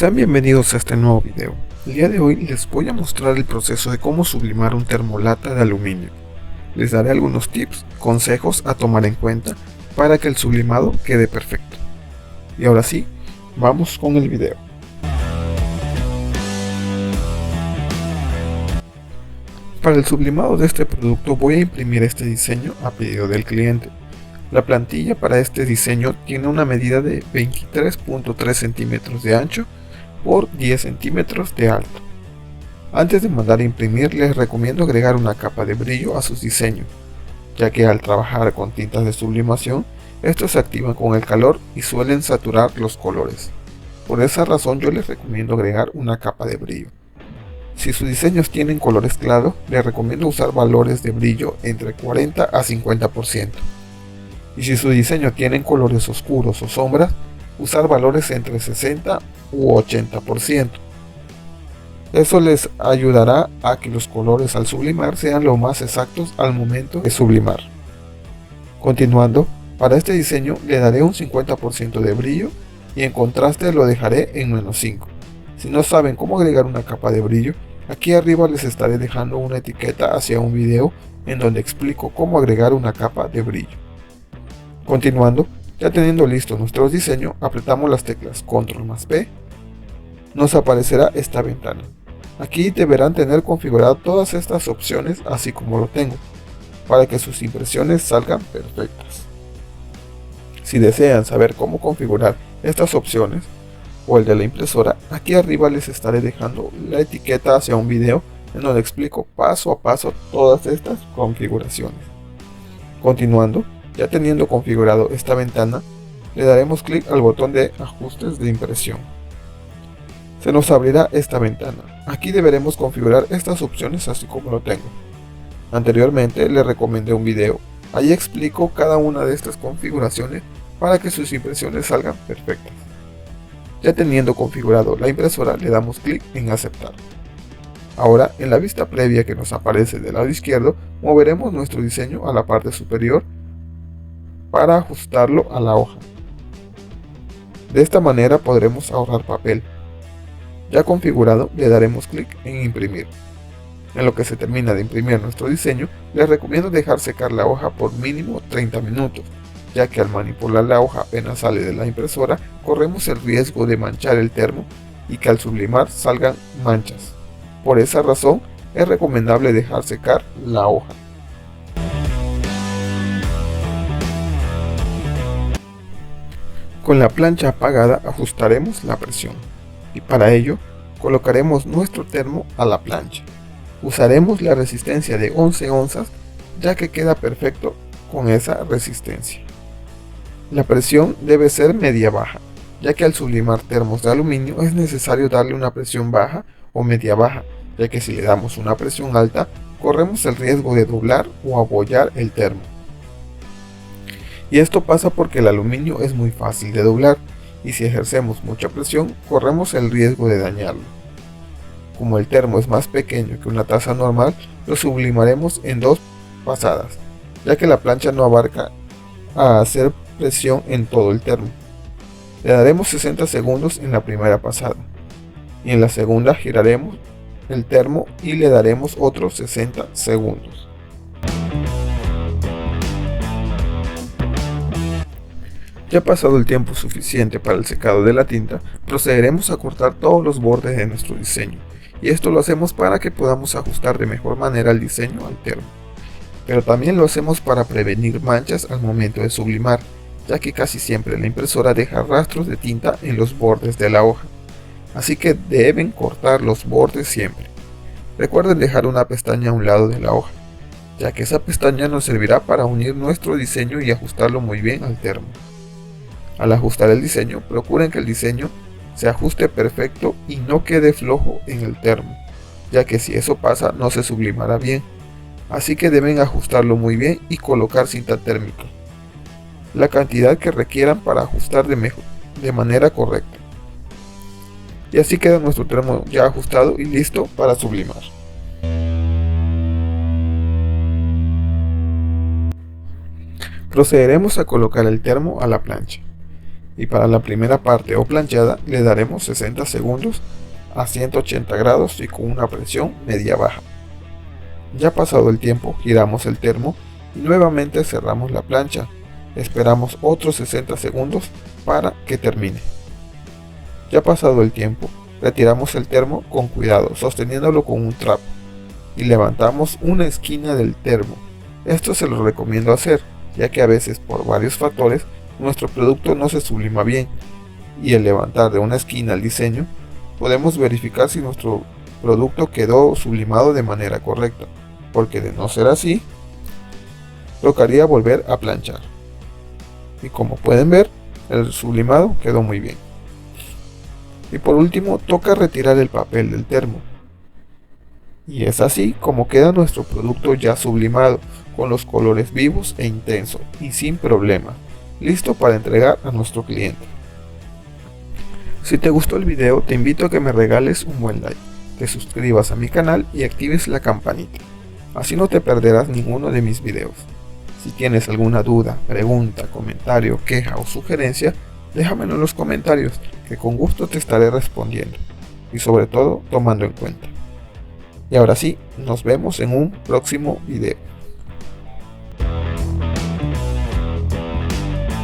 Sean bienvenidos a este nuevo video. El día de hoy les voy a mostrar el proceso de cómo sublimar un termolata de aluminio. Les daré algunos tips, consejos a tomar en cuenta para que el sublimado quede perfecto. Y ahora sí, vamos con el video. Para el sublimado de este producto voy a imprimir este diseño a pedido del cliente. La plantilla para este diseño tiene una medida de 23.3 centímetros de ancho por 10 centímetros de alto. Antes de mandar a imprimir les recomiendo agregar una capa de brillo a sus diseños, ya que al trabajar con tintas de sublimación, estos se activan con el calor y suelen saturar los colores. Por esa razón yo les recomiendo agregar una capa de brillo. Si sus diseños tienen colores claros, les recomiendo usar valores de brillo entre 40 a 50%. Y si su diseño tienen colores oscuros o sombras, usar valores entre 60 u 80%. Eso les ayudará a que los colores al sublimar sean lo más exactos al momento de sublimar. Continuando, para este diseño le daré un 50% de brillo y en contraste lo dejaré en -5. Si no saben cómo agregar una capa de brillo, aquí arriba les estaré dejando una etiqueta hacia un video en donde explico cómo agregar una capa de brillo. Continuando, ya teniendo listo nuestro diseño, apretamos las teclas Ctrl+P. Nos aparecerá esta ventana. Aquí deberán tener configuradas todas estas opciones así como lo tengo, para que sus impresiones salgan perfectas. Si desean saber cómo configurar estas opciones o el de la impresora, aquí arriba les estaré dejando la etiqueta hacia un video en donde explico paso a paso todas estas configuraciones. Continuando, ya teniendo configurado esta ventana, le daremos clic al botón de ajustes de impresión. Se nos abrirá esta ventana. Aquí deberemos configurar estas opciones así como lo tengo. Anteriormente les recomendé un video. Ahí explico cada una de estas configuraciones para que sus impresiones salgan perfectas. Ya teniendo configurado la impresora, le damos clic en aceptar. Ahora, en la vista previa que nos aparece del lado izquierdo, moveremos nuestro diseño a la parte superior para ajustarlo a la hoja. De esta manera podremos ahorrar papel. Ya configurado, le daremos clic en imprimir. En lo que se termina de imprimir nuestro diseño, les recomiendo dejar secar la hoja por mínimo 30 minutos, ya que al manipular la hoja apenas sale de la impresora, corremos el riesgo de manchar el termo y que al sublimar salgan manchas. Por esa razón, es recomendable dejar secar la hoja. Con la plancha apagada ajustaremos la presión y para ello colocaremos nuestro termo a la plancha. Usaremos la resistencia de 11 onzas ya que queda perfecto con esa resistencia. La presión debe ser media-baja, ya que al sublimar termos de aluminio es necesario darle una presión baja o media-baja, ya que si le damos una presión alta corremos el riesgo de doblar o abollar el termo. Y esto pasa porque el aluminio es muy fácil de doblar y si ejercemos mucha presión corremos el riesgo de dañarlo. Como el termo es más pequeño que una taza normal, lo sublimaremos en 2 pasadas, ya que la plancha no abarca a hacer presión en todo el termo. Le daremos 60 segundos en la primera pasada y en la segunda giraremos el termo y le daremos otros 60 segundos. Ya pasado el tiempo suficiente para el secado de la tinta, procederemos a cortar todos los bordes de nuestro diseño, y esto lo hacemos para que podamos ajustar de mejor manera el diseño al termo. Pero también lo hacemos para prevenir manchas al momento de sublimar, ya que casi siempre la impresora deja rastros de tinta en los bordes de la hoja, así que deben cortar los bordes siempre. Recuerden dejar una pestaña a un lado de la hoja, ya que esa pestaña nos servirá para unir nuestro diseño y ajustarlo muy bien al termo. Al ajustar el diseño, procuren que el diseño se ajuste perfecto y no quede flojo en el termo, ya que si eso pasa no se sublimará bien, así que deben ajustarlo muy bien y colocar cinta térmica, la cantidad que requieran para ajustar de manera correcta. Y así queda nuestro termo ya ajustado y listo para sublimar. Procederemos a colocar el termo a la plancha. y para la primera parte o planchada le daremos 60 segundos a 180 grados y con una presión media-baja. Ya pasado el tiempo, giramos el termo y nuevamente cerramos la plancha. Esperamos otros 60 segundos para que termine. Ya pasado el tiempo, retiramos el termo con cuidado, sosteniéndolo con un trapo, y levantamos una esquina del termo. Esto se lo recomiendo hacer, ya que a veces por varios factores nuestro producto no se sublima bien, y al levantar de una esquina el diseño, podemos verificar si nuestro producto quedó sublimado de manera correcta, porque de no ser así, tocaría volver a planchar. Y como pueden ver, el sublimado quedó muy bien. Y por último, toca retirar el papel del termo. Y es así como queda nuestro producto ya sublimado, con los colores vivos e intensos y sin problema, listo para entregar a nuestro cliente. Si te gustó el video, te invito a que me regales un buen like, te suscribas a mi canal y actives la campanita. Así no te perderás ninguno de mis videos. Si tienes alguna duda, pregunta, comentario, queja o sugerencia, déjamelo en los comentarios, que con gusto te estaré respondiendo, y sobre todo tomando en cuenta. Y ahora sí, nos vemos en un próximo video.